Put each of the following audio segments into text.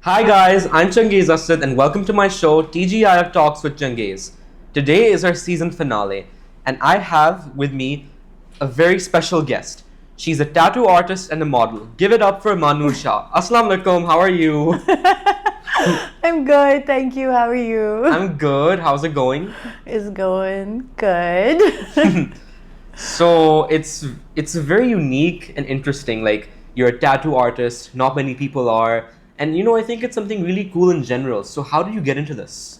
Hi guys, I'm Changiz Asad and welcome to my show TGIF Talks with Changiz. Today is our season finale and I have with me a very special guest. She's a tattoo artist and a model. Give it up for Manur Shah. Assalamu alaikum, how are you? I'm good, thank you. How are you? I'm good. How's it going? It's going good. So it's very unique and interesting. Like you're a tattoo artist, not many people are. And I think it's something really cool in general. So how did you get into this?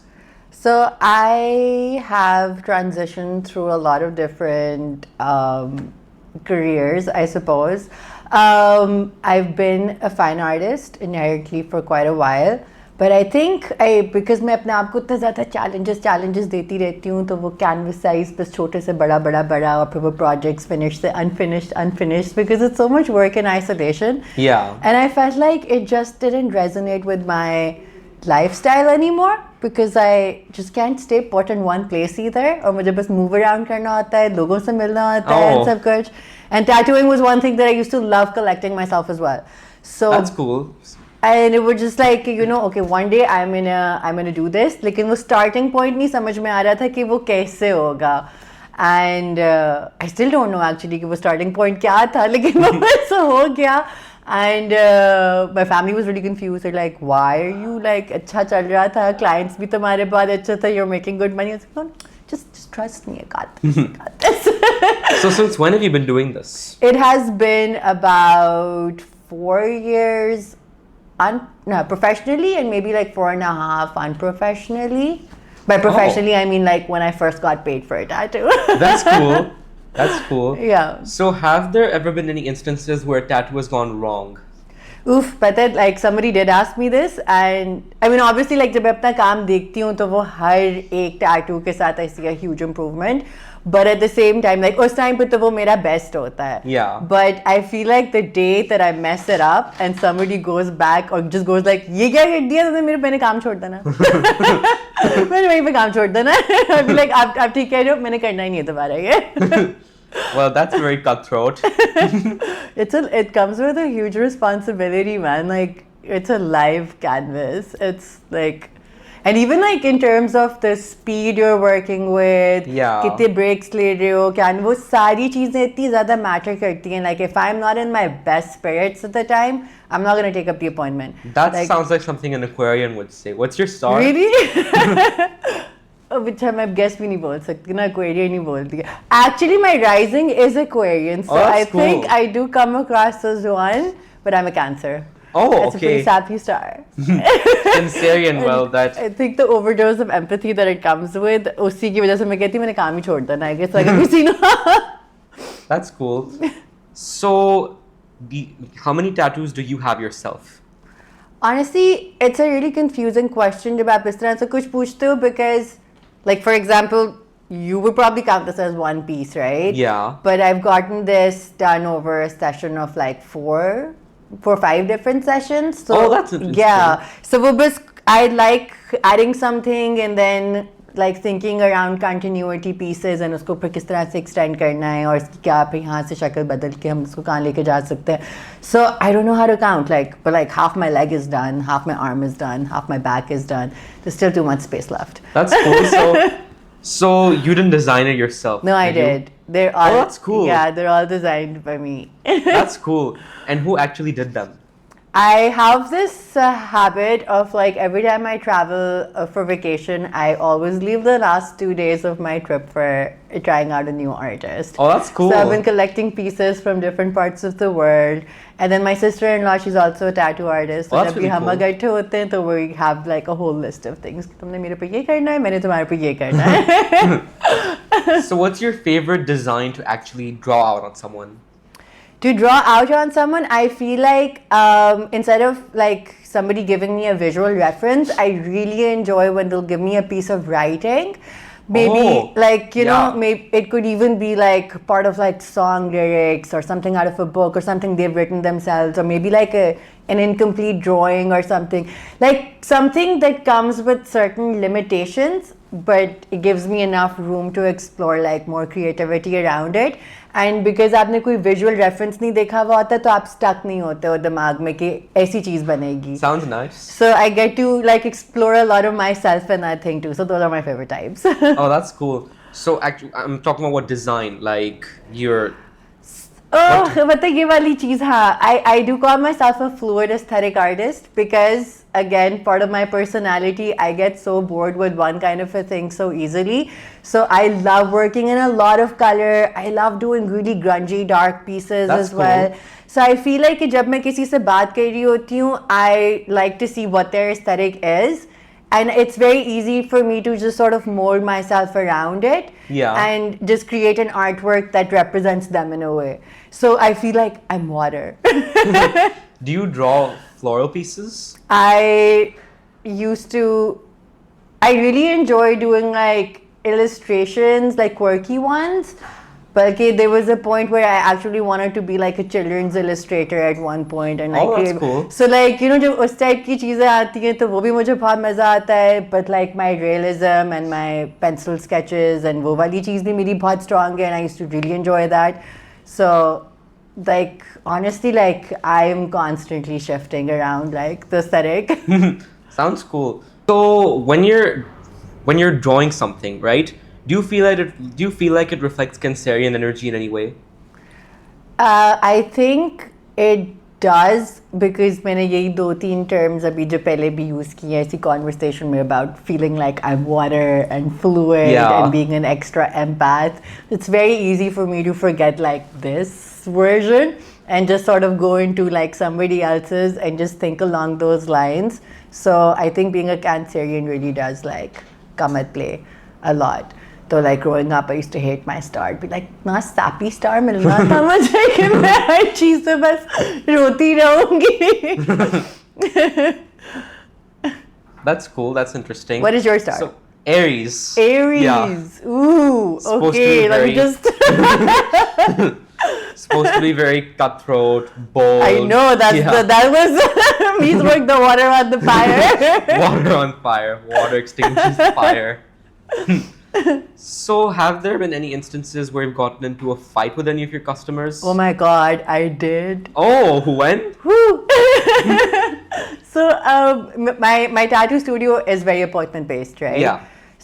So I have transitioned through a lot of different careers, I suppose. I've been a fine artist inherently for quite a while. But I think because मैं अपने आप को इतना ज़्यादा challenges देती रहती हूँ तो वो canvas size बस छोटे से बड़ा और फिर वो projects finished से unfinished because it's so much work in isolation. Yeah. And I felt like it just didn't resonate with my lifestyle anymore because I just can't stay put in one place either. और मुझे बस move around करना होता है, लोगों से मिलना होता है and सब कुछ. And tattooing was one thing that I used to love collecting myself as well. So That's cool. And it was just like, okay, one day I'm gonna do this. लेकिन वो starting point नहीं समझ में आ रहा था कि वो कैसे होगा. And I still don't know actually कि वो starting point क्या था, लेकिन वो वैसा हो गया. And my family was really confused. They're like, why are you like, अच्छा चल रहा था, clients भी तुम्हारे बहुत अच्छा था, you're making good money. I was like, no, just trust me, I got this, I got this. So since when have you been doing this? It has been about 4 years professionally and maybe like 4.5 unprofessionally. By professionally, I mean like when I first got paid for a tattoo. That's cool. That's cool. Yeah. So have there ever been any instances where a tattoo has gone wrong? Oof, but then like somebody did ask me this and I mean obviously like जब मैं अपना काम देखती हूँ तो वो हर एक tattoo के साथ I see a huge improvement. But at the same time, like उस time पे तो वो मेरा best होता है. Yeah. But I feel like the day that I mess it up and somebody goes back or just goes like ये क्या कर दिया तो मैंने काम छोड़ देना. मैंने वहीं पे काम छोड़ देना. I feel like आप ठीक कह रहे हो मैंने करना ही नहीं है दोबारा ये. Well, that's very cutthroat. It comes with a huge responsibility, man. Like it's a live canvas. It's like, and even like in terms of the speed you're working with, Yeah. कितने breaks ले रहे हो, क्या वो सारी चीजें इतनी ज़्यादा matter करती हैं. Like if I'm not in my best spirits at the time, I'm not gonna take up the appointment. That like, sounds like something an Aquarian would say. What's your star? Really? which मैं guess भी नहीं बोल सकती ना Aquarian नहीं बोलती है. Actually, my rising is Aquarian, so that's I think cool. I do come across as one, but I'm a Cancer. Oh, That's a pretty okay. sappy star. Cancerian, well, that... I think the overdose of empathy that it comes with, उसी की वजह से मैं कहती हूँ मैंने काम ही छोड़ देना. I guess like किसी ना. That's cool. So, how many tattoos do you have yourself? Honestly, it's a really confusing question जब आप इस तरह से कुछ पूछते हो because, like for example, you would probably count this as one piece, right? Yeah. But I've gotten this done over a session of like 5 different sessions. So, Oh, that's interesting. Yeah. So वो बस I like adding something and then like thinking around continuity pieces and उसको फिर किस तरह से extend करना है और इसकी क्या पे यहाँ से शक्ल बदल के हम इसको कहाँ लेके जा सकते हैं. So I don't know how to count, like, but like half my leg is done, half my arm is done, half my back is done. There's still too much space left. That's cool. So you didn't design it yourself? No, I you? did. They're all, that's cool. Yeah, they're all designed by me. That's cool. And who actually did them? I have this habit of like every time I travel for vacation, I always leave the last 2 days of my trip for trying out a new artist. Oh, that's cool. So I've been collecting pieces from different parts of the world. And then my sister-in-law, she's also a tattoo artist. Oh, So that's जब भी really हम cool. इकट्ठे होते हैं तो we have like a whole list of things. तुमने मेरे पे ये करना है, मैंने तुम्हारे पे ये करना है. So what's your favorite design to actually draw out on someone? To draw out on someone, I feel like instead of like somebody giving me a visual reference, I really enjoy when they'll give me a piece of writing. Maybe like, you know, maybe it could even be like part of like song lyrics or something out of a book or something they've written themselves, or maybe like an incomplete drawing or something. Like something that comes with certain limitations but it gives me enough room to explore like more creativity around it. And because आपने कोई visual reference नहीं देखा हुआ होता तो आप stuck नहीं होते हो दिमाग में कि ऐसी चीज बनेगी. Sounds nice. So I get to like explore a lot of myself in that thing too. So those are my favorite types. Oh, that's cool. So actually, I'm talking about what design, like your. Oh, मतलब ये वाली चीज हाँ. I do call myself a fluid aesthetic artist because again part of my personality, I get so bored with one kind of a thing so easily. So I love working in a lot of color. I love doing really grungy dark pieces That's as well. cool. So I feel like कि जब मैं किसी से बात कर रही होती हूँ, I like to see what their aesthetic is. And it's very easy for me to just sort of mold myself around it. Yeah. And just create an artwork that represents them in a way. So I feel like I'm water. Do you draw floral pieces? I really enjoy doing like illustrations, like quirky ones. But okay, there was a point where I actually wanted to be like a children's illustrator at one point, and like Oh, that's cool. So like you know जब उस type की चीजें आती हैं तो वो भी मुझे बहुत मजा आता है. But like my realism and my pencil sketches and वो वाली चीज भी मेरी बहुत strong है, and I used to really enjoy that. So like honestly, like I am constantly shifting around like the aesthetic. Sounds cool. So when you're drawing something, right? Do you feel like it reflects Cancerian energy in any way? I think it does because मैंने यही 2-3 terms अभी जो पहले भी use किए ऐसी conversation में about feeling like I'm water and fluid and being an extra empath. It's very easy for me to forget like this version and just sort of go into like somebody else's and just think along those lines. So I think being a Cancerian really does like come at play a lot. So like growing up, I used to hate my star. I'd be like, ना sappy star मिलना था मुझे कि मैं हर चीज़ से बस रोती रहूँगी. That's cool. That's interesting. What is your star? So, Aries. Aries. Yeah. Ooh. Supposed to Okay. be Let me just. Supposed to be very cutthroat, bold. I know that was me throwing the water on the fire. Water on fire. Water extinguishes fire. So, have there been any instances where you've gotten into a fight with any of your customers? Oh my God, I did. Oh, when? Whew. So my tattoo studio is very appointment based, right? Yeah.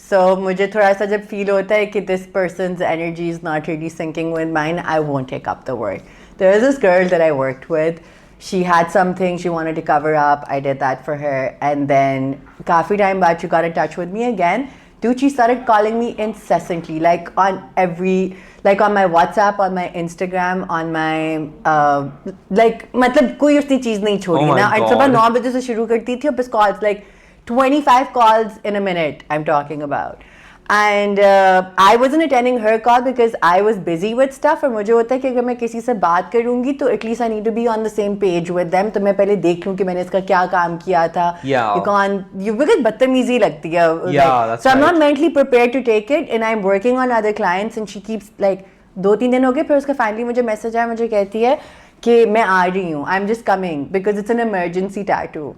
So मुझे थोड़ा सा जब feel होता है कि this person's energy is not really syncing with mine, I won't take up the work. There was this girl that I worked with. She had something she wanted to cover up. I did that for her, and then काफी time बाद she got in touch with me again. Dude, she started calling me incessantly, like on my WhatsApp, on my Instagram, on my like मतलब कोई उसने चीज नहीं छोड़ी ना. और सुबह 9 बजे से शुरू करती थी और बस calls like 25 calls in a minute I'm talking about. And I wasn't attending her call because I was busy with stuff. और मुझे होता है कि अगर मैं किसी से बात करूँगी तो at least I need to be on the same page with them. तो मैं पहले देख लूँ कि मैंने इसका क्या काम किया था. You because बदतमीजी लगती है. Yeah, that's so I'm not mentally prepared to take it, and I'm working on other clients, and she keeps like 2-3 दिन हो गए फिर उसका finally मुझे message आया, मुझे कहती है कि मैं आ रही हूँ. I'm just coming because it's an emergency tattoo.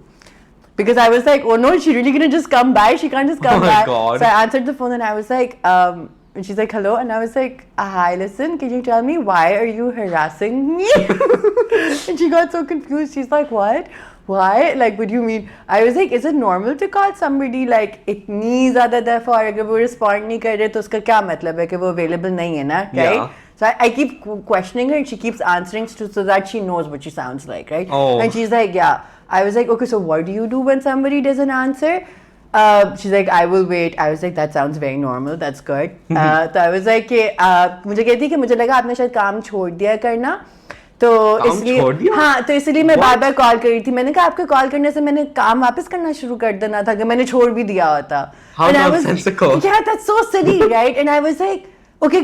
Because I was like, oh no, is she really gonna just come by? She can't just come by. God. So I answered the phone and I was like, and she's like, hello. And I was like, hi, listen, can you tell me why are you harassing me? And she got so confused. She's like, what? Why? Like, what do you mean? I was like, is it normal to call somebody like इतनी ज़्यादा दफ़ा और अगर वो respond नहीं कर रहे तो उसका क्या मतलब है कि वो available नहीं है ना, right? Yeah. So I keep questioning her and she keeps answering so that she knows what she sounds like, right? Oh. And she's like, yeah. I was like, okay, so what do you do when somebody doesn't answer? She's like, I will wait. I was like, that sounds very normal. That's good. तो I was like, मुझे कहती कि मुझे लगा आपने शायद काम छोड़ दिया करना. तो इसलिए हाँ तो इसलिए मैं बार बार कॉल कर रही थी. मैंने कहा आपके कॉल करने से मैंने काम वापस करना शुरू कर देना था कि मैंने छोड़ भी दिया होता. How nonsensical. Yeah, that's so silly, right? And I was like, okay,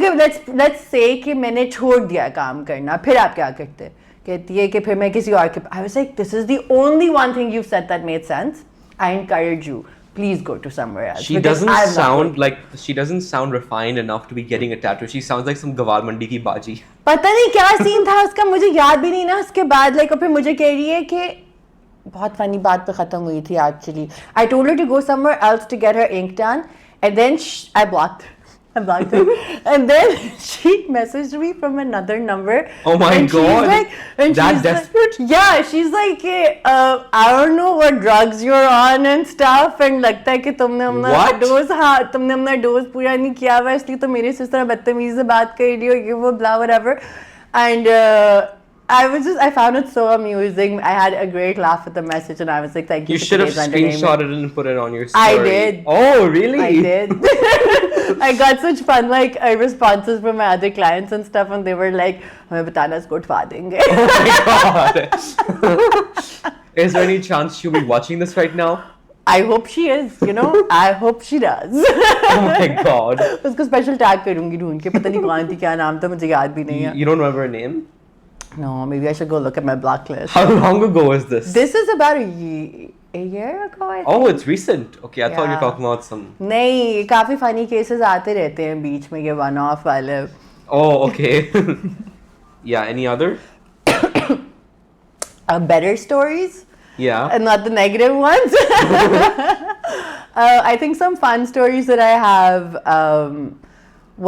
let's say कि मैंने छोड़ दिया काम करना, फिर आप क्या करते? कहती है कि फिर मैं किसी और के. I was like, this is the only one thing you've said that made sense. I encourage you. Please go to somewhere else. She doesn't sound refined enough to be getting a tattoo. She sounds like some गवार मंडी की बाजी. पता नहीं क्या scene था उसका, मुझे याद भी नहीं ना. उसके बाद like फिर मुझे कह रही है कि बहुत funny बात पे खत्म हुई थी actually. I told her to go somewhere else to get her ink done, and then I blocked her. I blocked her, and then she messaged me from another number. Oh my and God. She's like, and That she's desperate? Like, yeah, she's like, I don't know what drugs you're on and stuff, and लगता है कि तुमने अपना What? Dose हाँ तुमने अपना dose पूरा नहीं किया हुआ इसलिए तो मेरे से इस तरह बदतमीजी से बात कर रही हो ये वो blah whatever, and I found it so amusing. I had a great laugh with the message, and I was like, thank you. You for should have today's entertainment. screenshotted it and put it on your story. I did. Oh, really? I did. I got such fun responses from my other clients and stuff, and they were like, "हमें बताना इसको उठवा देंगे." Oh my God. Is there any chance she'll be watching this right now? I hope she is. You know, I hope she does. Oh my God. उसको special tag करूंगी ढूंढ के पता नहीं कौन थी क्या नाम था मुझे याद भी नहीं है. You don't remember her name? No, maybe I should go look at my block list. How long ago was this? This is about a year ago, I think. Oh, it's recent. Okay, I thought you were Yeah. talking about some. नहीं काफी funny cases आते रहते हैं बीच में ये one off वाले. Oh, okay. Yeah, any other? Better stories. Yeah. And not the negative ones. I think some fun stories that I have.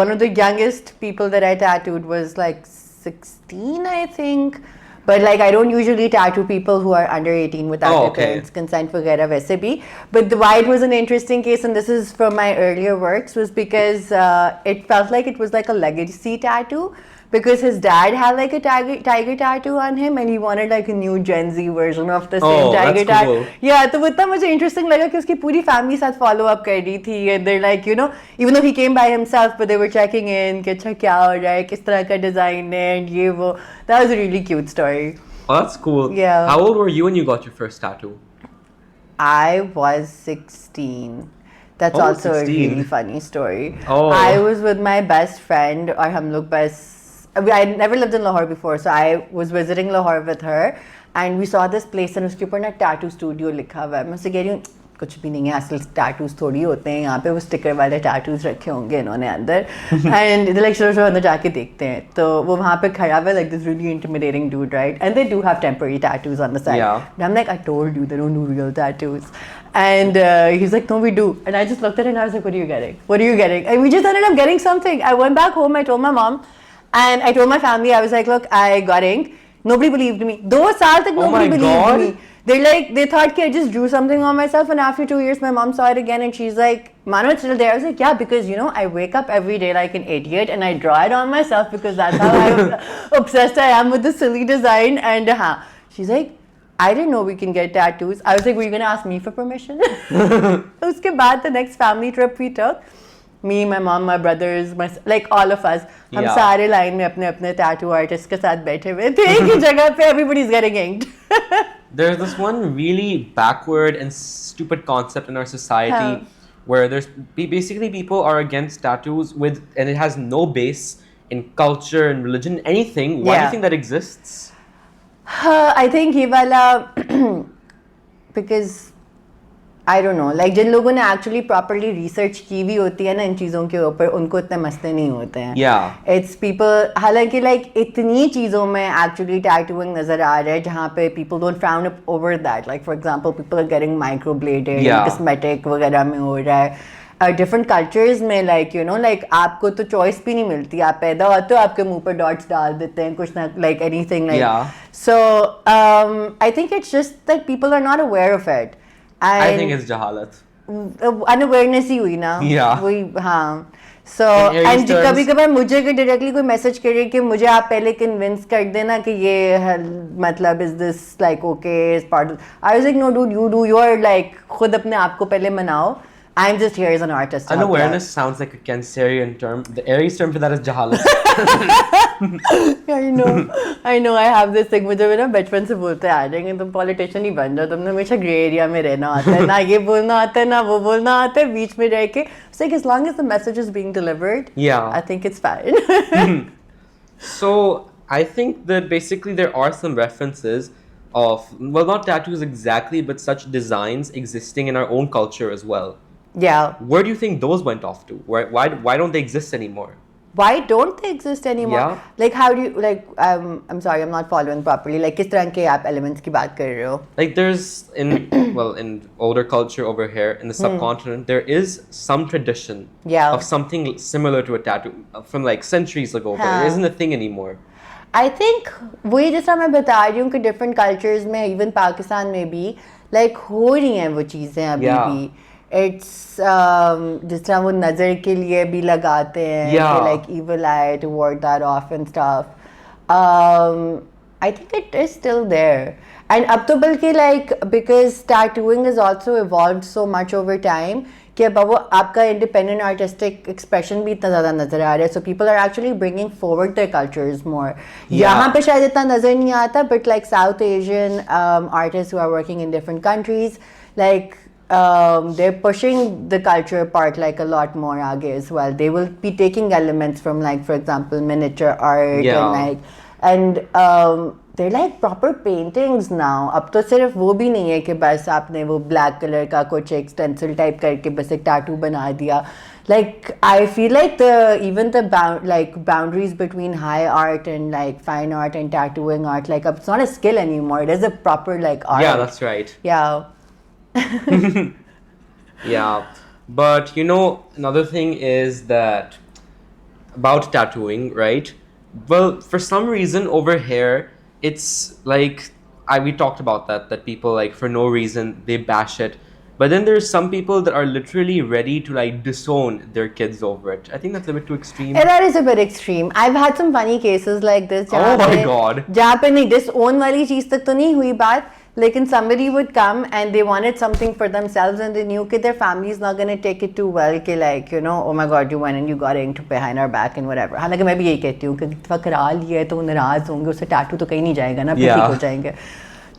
One of the youngest people that I tattooed was like 16, I think. But like I don't usually tattoo people who are under 18 without their parents' consent वगैरह वैसे भी. But why it was an interesting case, and this is from my earlier works, was because it felt like it was like a legacy tattoo. Because his dad had like a tiger tattoo on him, and he wanted like a new Gen Z version of the same tiger tattoo. Cool. Yeah, तो वो इतना मुझे interesting लगा कि उसकी पूरी family साथ follow up कर रही थी, and they're like, you know, even though he came by himself, but they were checking in कि अच्छा क्या हो रहा है, किस तरह का design है, and ये वो. That was a really cute story. Oh, that's cool. Yeah. How old were you when you got your first tattoo? I was 16. That's Oh, also 16. a really funny story. Oh. I was with my best friend, और हम लोग बस I never lived in Lahore before, so I was visiting Lahore with her, and we saw this place, and उसके ऊपर ना tattoo studio लिखा हुआ है. मैं उससे कह रही हूँ कुछ भी नहीं है, असल tattoos थोड़ी होते हैं यहाँ पे, वो sticker वाले tattoos रखे होंगे इन्होंने अंदर, and they're like चलो अंदर जाके देखते हैं. तो वो वहाँ पे खड़ा हुआ like this really intimidating dude, right? And they do have temporary tattoos on the side. Yeah. And I'm like, I told you they don't do real tattoos. And he's like, no, we do. And I just looked at it and I was like, what are you getting? What are you getting? And we just ended up getting something. I went back home, I told my mom, and I told my family, I was like, look, I got ink. Nobody believed me. 2 साल तक nobody believed me. They're like, they thought I just drew something on myself, and after 2 years, my mom saw it again, and she's like, Manu, it's still there. I was like, yeah, because you know, I wake up every day like an idiot, and I draw it on myself because that's how obsessed I am with the silly design. And she's like, I didn't know we can get tattoos. I was like, were you gonna ask me for permission? उसके बाद the next family trip we took, me, my mom, my brothers, like all of us, हम सारे line में अपने अपने tattoo artist के साथ बैठे हुए थे एक ही जगह पे, everybody's getting inked. There's this one really backward and stupid concept in our society where there's basically people are against tattoos and it has no base in culture and religion, anything. Why do you think that exists? I think ये वाला because I don't know, like जिन लोगों ने actually properly research की भी होती है ना इन चीज़ों के ऊपर, उनको इतने मसले नहीं होते हैं. Yeah. It's people, हालांकि like इतनी चीज़ों में actually tattooing नज़र आ रहा है जहाँ पे people don't frown over that. Like for example, people are getting microbladed, cosmetic वगैरह में हो रहा है. Different cultures में like you know like आपको तो choice भी नहीं मिलती, आप पैदा होते हो आपके मुंह पर dots डाल देते हैं कुछ ना, like anything like. Yeah. So I think it's just that people are not aware of it. And I think it's jahalat. Unawareness ही हुई ना. Yeah. वही हाँ. So and कभी कभार मुझे कोई directly कोई message करे कि मुझे आप पहले convince कर देना कि ये मतलब is this like okay is part of. I was like no dude, you do your like खुद अपने आप को पहले मनाओ. I'm just here as an artist. Unawareness sounds like a Cancerian term. The Aries term for that is jahalat. I know. I have this thing. मुझे ना बचपन से बोलते आ जाएंगे तुम politician ही बन जाओ, तुमने हमेशा grey area में रहना आता है, ना ये बोलना आता है ना वो बोलना आता है, बीच में रह के. It's like as long as the message is being delivered, I think it's fine. So I think that basically there are some references of, well, not tattoos exactly, but such designs existing in our own culture as well. Yeah. Where do you think those went off to? Why don't they exist anymore? why don't they exist anymore? Yeah. Like how do you like I'm sorry, I'm not following properly. Like किस तरह के आप elements की बात कर रहे हो? Like there's in in older culture over here in the subcontinent there is some tradition Yeah. of something similar to a tattoo from like centuries ago, but हाँ. it isn't a thing anymore. I think वही जैसा मैं बता रही हूँ कि different cultures में even Pakistan में भी like हो रही हैं वो चीज़ें अभी Yeah. भी. It's जिस तरह वो नज़र के लिए भी लगाते हैं Yeah. कि like evil eye to ward that off and stuff. I think it is still there. And अब तो बल्कि like because tattooing has also evolved so much over time कि अब वो आपका independent artistic expression भी इतना ज़्यादा नज़र आ रहा है. So people are actually bringing forward their cultures more. यहाँ पे शायद इतना नज़र नहीं आता, but like South Asian artists who are working in different countries, like they're pushing the culture part like a lot more आगे as well. They will be taking elements from like for example miniature art and they're like proper paintings now. अब तो सिर्फ वो भी नहीं है कि बस आपने वो black color का कुछ एक stencil type करके बस एक tattoo बना दिया. Like I feel like the boundaries between high art and like fine art and tattooing art, like it's not a skill anymore. It is a proper like art. Yeah, that's right. Yeah. Yeah, but you know, another thing is that about tattooing, right? Well, for some reason over here, it's like we talked about that people like for no reason they bash it. But then there's some people that are literally ready to like disown their kids over it. I think that's a bit too extreme. That is a bit extreme. I've had some funny cases like this. Oh my God. जहाँ पे नहीं disown वाली चीज़ तक तो नहीं हुई बात, लेकिन somebody would come and they wanted something for themselves and they knew that their family is not going to take it too well, कि like you know, oh my God, you went and you got inked behind our back and whatever. हालांकि मैं भी यही कहती हूँ कि इतना करा लिया है तो वो नाराज होंगे, उससे टैटू तो कहीं नहीं जाएगा ना, ठीक हो जाएंगे.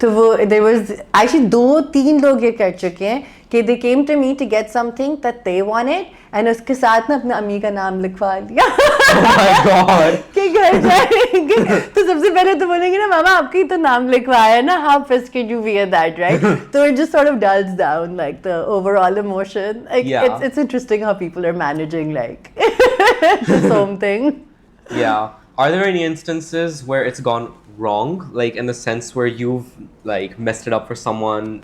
तो वो there was actually 2-3 लोग ये कर चुके हैं कि they came to me to get something that they wanted and उसके साथ ना अपने अम्मी का नाम लिखवा लिया. Oh my God. कि घर जाएंगे तो सबसे पहले तो बोलेंगे ना मामा आपकी तो नाम लिखवाया है ना, how pissed can you be at that, right? So it just sort of dulls down like the overall emotion. Like it's interesting how people are managing like this whole thing. Yeah. Are there any instances where it's gone wrong, like in the sense where you've like messed it up for someone?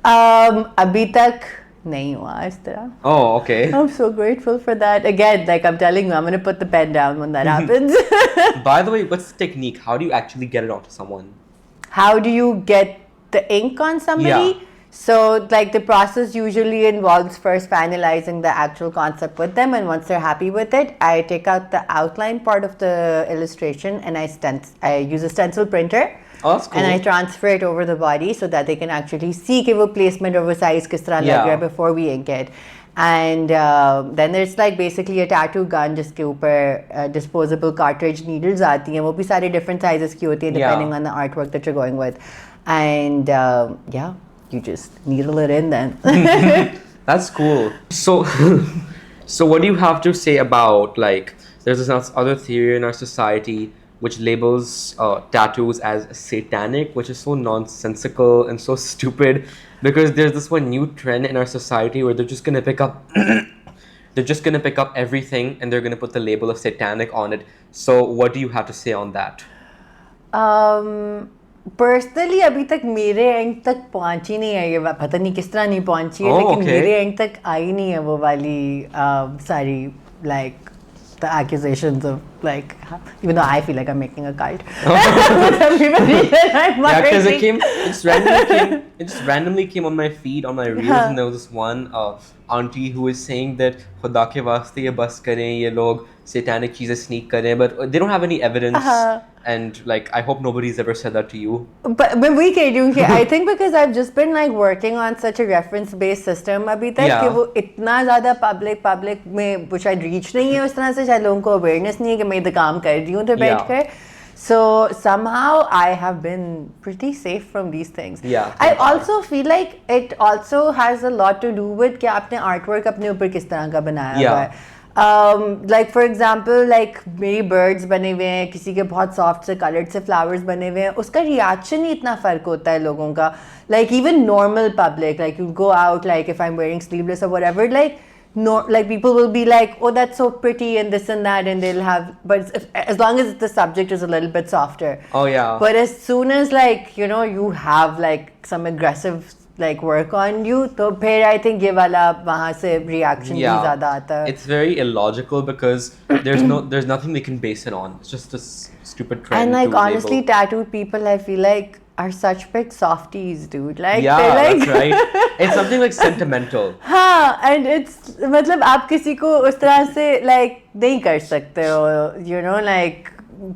अभी तक नहीं हुआ इस तरह. Oh, okay. I'm so grateful for that. Again, like I'm telling you, I'm gonna put the pen down when that happens. By the way, what's the technique? How do you actually get it onto someone? How do you get the ink on somebody? Yeah. So, like the process usually involves first finalizing the actual concept with them, and once they're happy with it, I take out the outline part of the illustration and I use a stencil printer. Oh, that's cool. And I transfer it over the body so that they can actually see कि वो placement over size किस तरह लग रहा है before we ink it. And then there's like basically a tattoo gun जिसके ऊपर disposable cartridge needles आती हैं, वो भी सारे different sizes की होती हैं depending on the artwork that you're going with. And yeah, you just needle it in then. That's cool. So what do you have to say about like there's this other theory in our society which labels tattoos as satanic, which is so nonsensical and so stupid because there's this one new trend in our society where they're just gonna pick up everything and they're gonna put the label of satanic on it. So what do you have to say on that? Personally अभी तक मेरे and तक पहुंची नहीं है ये, पता नहीं किस तरह नहीं पहुंची है, लेकिन मेरे एंड तक आई नहीं है वो वाली सारी like the accusations of like, even though I feel like I'm making a cult. Yeah, because it just randomly came on my feed, on my reels, and there was this one auntie who was saying that खुदा के वास्ते ये बस करें ये लोग satanic चीजें sneak करें, but they don't have any evidence. And like I hope nobody's ever said that to you. But we can do I think because I've just been like working on such a reference based system अभी तक कि वो इतना ज़्यादा public में वो शायद reach नहीं है उस तरह से, शायद लोगों को awareness नहीं है कि मैं इधर काम कर रही हूँ तो बैठकर. So somehow I have been pretty safe from these things. Yeah. I also feel like it also has a lot to do with कि आपने artwork अपने ऊपर किस तरह का बनाया हुआ है. Like for example, like मेरी birds बने हुए हैं, किसी के बहुत soft से colored से flowers बने हुए हैं, उसका reaction ही इतना फ़र्क होता है लोगों का. Like even normal public, like you go out, like if I'm wearing sleeveless or whatever, like no, like people will be like, oh, that's so pretty and this and that, and they'll have, but as long as the subject is a little bit softer. Oh yeah. But as soon as like, you know, you have like some aggressive like work on you, तो फिर I think ये वाला वहाँ से reaction भी ज़्यादा आता है. It's very illogical because there's nothing they can base it on. It's just a stupid trend. And like to honestly, label. tattooed people I feel like are such big softies, dude. Like Yeah, they're like, that's right. It's something like sentimental. हाँ, and it's मतलब आप किसी को उस तरह से like नहीं कर सकते हो, you know, like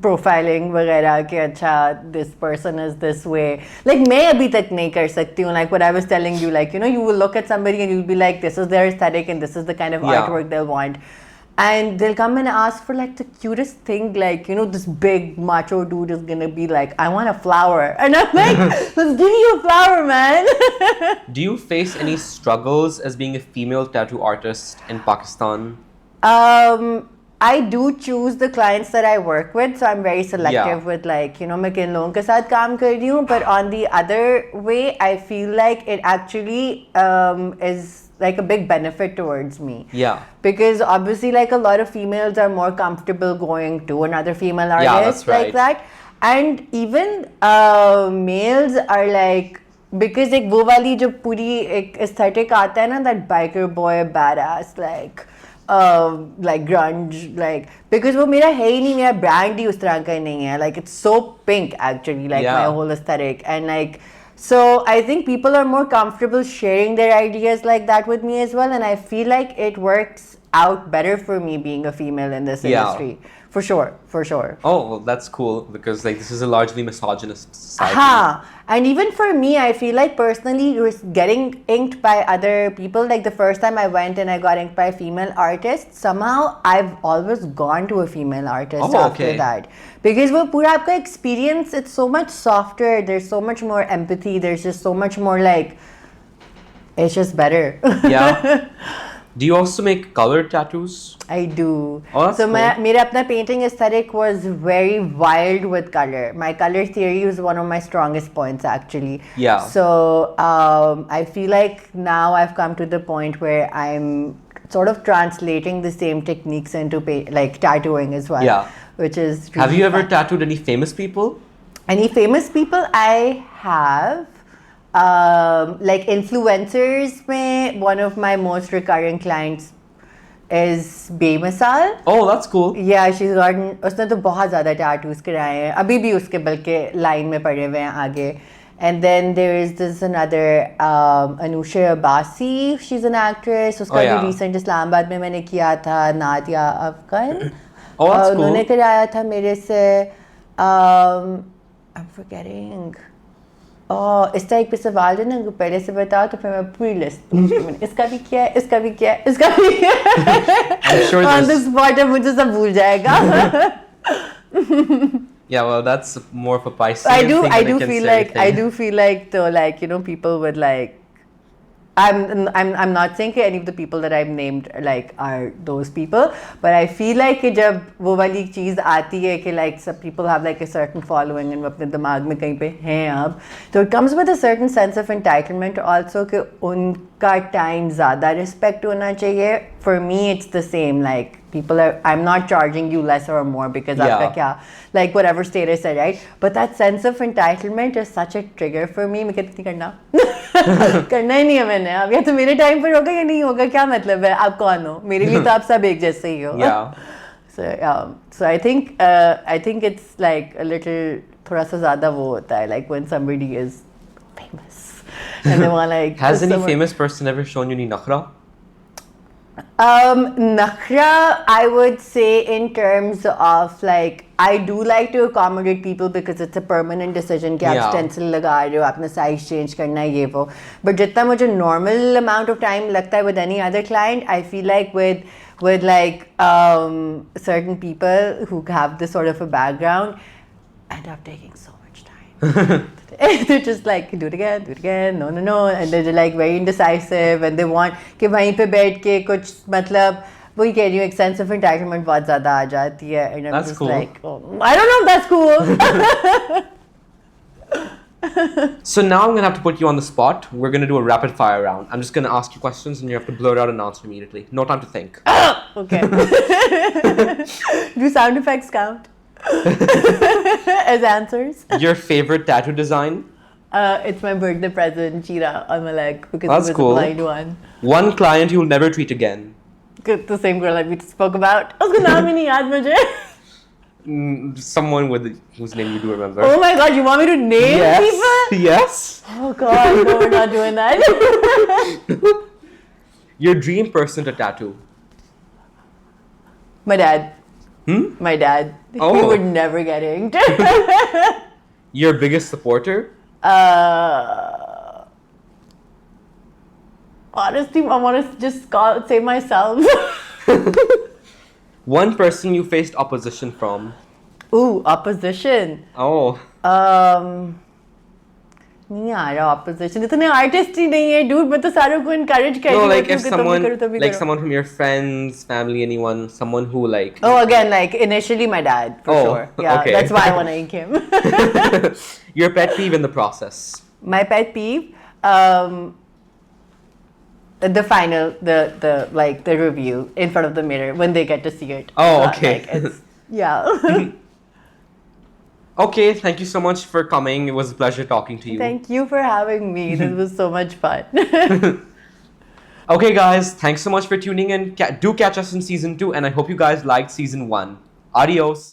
profiling वगैरह कि अच्छा this person is this way. Like मैं अभी तक नहीं कर सकती हूँ. Like what I was telling you, like you know, you will look at somebody and you'll be like, this is their aesthetic and this is the kind of Yeah. artwork they'll want. And they'll come and ask for like the cutest thing, like, you know, this big macho dude is gonna be like, I want a flower. And I'm like, let's give you a flower, man. Do you face any struggles as being a female tattoo artist in Pakistan? I do choose the clients that I work with, so I'm very selective Yeah. with like, you know, मैं किन लोगों के साथ काम कर रही हूँ. But on the other way, I feel like it actually is like a big benefit towards me. Yeah. Because obviously, like a lot of females are more comfortable going to another female artist Yeah, that's right. like that, and even males are like, because like वो वाली जो पूरी एक aesthetic आता है ना, that biker boy badass like grunge, like, because वो मेरा है ही नहीं, मेरा brand ही उस तरह का नहीं है. Like it's so pink actually, like Yeah. my whole aesthetic, and like. So I think people are more comfortable sharing their ideas like that with me as well, and I feel like it works out better for me being a female in this Yeah. industry. For sure, for sure. Oh, well, that's cool because like this is a largely misogynist society. Aha. And even for me, I feel like personally getting inked by other people, like the first time I went and I got inked by a female artist, somehow I've always gone to a female artist Oh, after okay. that. Because वो पूरा आपका experience, it's so much softer, there's so much more empathy, there's just so much more like, it's just better. Yeah. Do you also make colored tattoos? I do. Oh, that's so cool. मेरा अपना painting aesthetic was very wild with color. My color theory was one of my strongest points actually. Yeah. So I feel like now I've come to the point where I'm sort of translating the same techniques into like tattooing as well. Yeah. Which is Have really you ever fun. tattooed any famous people? Any famous people? I have. Like influencers, mein, one of my most recurring clients is Bemisal. Oh, that's cool. Yeah, she's gotten, उसने तो बहुत ज़्यादा tattoos कराए हैं. अभी भी उसके बल्कि line में पड़े हुए हैं आगे. And then there is this another Anusha Abbasi. She's an actress. उसका yeah. भी recent इस्लामाबाद में मैंने किया था. Nadia Afghan. Oh, that's cool. उन्होंने कराया था मेरे से. I'm forgetting. इस टाइप पे सवाल है ना, पहले से बताओ तो फिर मैं पूरी लिस्ट इसका भी किया है, इसका भी किया है, इसका भी किया है. I'm sure On the there's- spot है, मुझे सब भूल जाएगा. Yeah, well, that's more of a Pisces I do thing than a feel Cancer like thing. though, like, you know, people would like. I'm not saying that any of the people that I've named like are those people, but I feel like कि जब वो वाली चीज़ आती है कि like some people have like a certain following and वो अपने दिमाग में कहीं पे हैं अब, so it comes with a certain sense of entitlement also कि उनका time ज़्यादा respect होना चाहिए. For me, it's the same. Like people are, I'm not charging you less or more because Yeah. आपका क्या, like whatever status है, right? But that sense of entitlement is such a trigger for me. मैं कहती नहीं करना. करना ही नहीं है मैंने. अब या तो मेरे टाइम पर होगा या नहीं होगा, क्या मतलब है? आप कौन हो? मेरे लिए तो आप सब एक जैसे ही हो. Yeah. So I think it's like a little थोड़ा सा ज़्यादा वो होता है, like when somebody is famous and they want like. Has any someone- famous person ever shown you any nakhra? Nakhra, I would say in terms of like, I do like to accommodate people because it's a permanent decision कि आप Yeah. stencil लगा रहे हो, आपने size change करना है ये वो. But जितना मुझे normal amount of time लगता है with any other client, I feel like with like certain people who have this sort of a background, end up taking so much time. They're just like, do it again, no, and they're like very indecisive and they want कि वहीं पे बैठ के कुछ मतलब वही कह रही हूँ, एक sense of entitlement बहुत ज़्यादा आ जाती है, and I'm That's just cool. like, oh, I don't know if that's cool. So now I'm gonna have to put you on the spot. We're gonna do a rapid fire round. I'm just gonna ask you questions and you have to blurt out an answer immediately. No time to think. Okay. Do sound effects count as answers? Your favorite tattoo design? It's my birthday present, cheetah, on my leg because That's it was cool. a blind one. One client you'll never treat again. The same girl that we spoke about. उसका नाम ही नहीं याद मुझे. Someone with whose name you do remember. Oh my god, you want me to name people? Yes. Oh god, no, we're not doing that. Your dream person to tattoo? My dad. My dad. He Oh. would never get inked. Your biggest supporter? Honestly, I want to just say myself. One person you faced opposition from? Ooh, opposition. Oh. नहीं आ रहा opposition. इतने artist ही नहीं है, dude. मैं तो सारों को encourage कर रही No, हूँ like कि if तुम भी someone, करो, तुम भी like करो. someone from your friends, family, anyone, someone who like. Oh, again, like initially my dad, for Oh, sure. Yeah, okay. that's why I want to ink him. Your pet peeve in the process? My pet peeve, the final, the review in front of the mirror when they get to see it. Oh, Not okay. Like, it's, yeah. Okay, thank you so much for coming. It was a pleasure talking to you. Thank you for having me. This was so much fun. Okay, guys, thanks so much for tuning in. Do catch us in season 2, and I hope you guys liked season 1. Adios.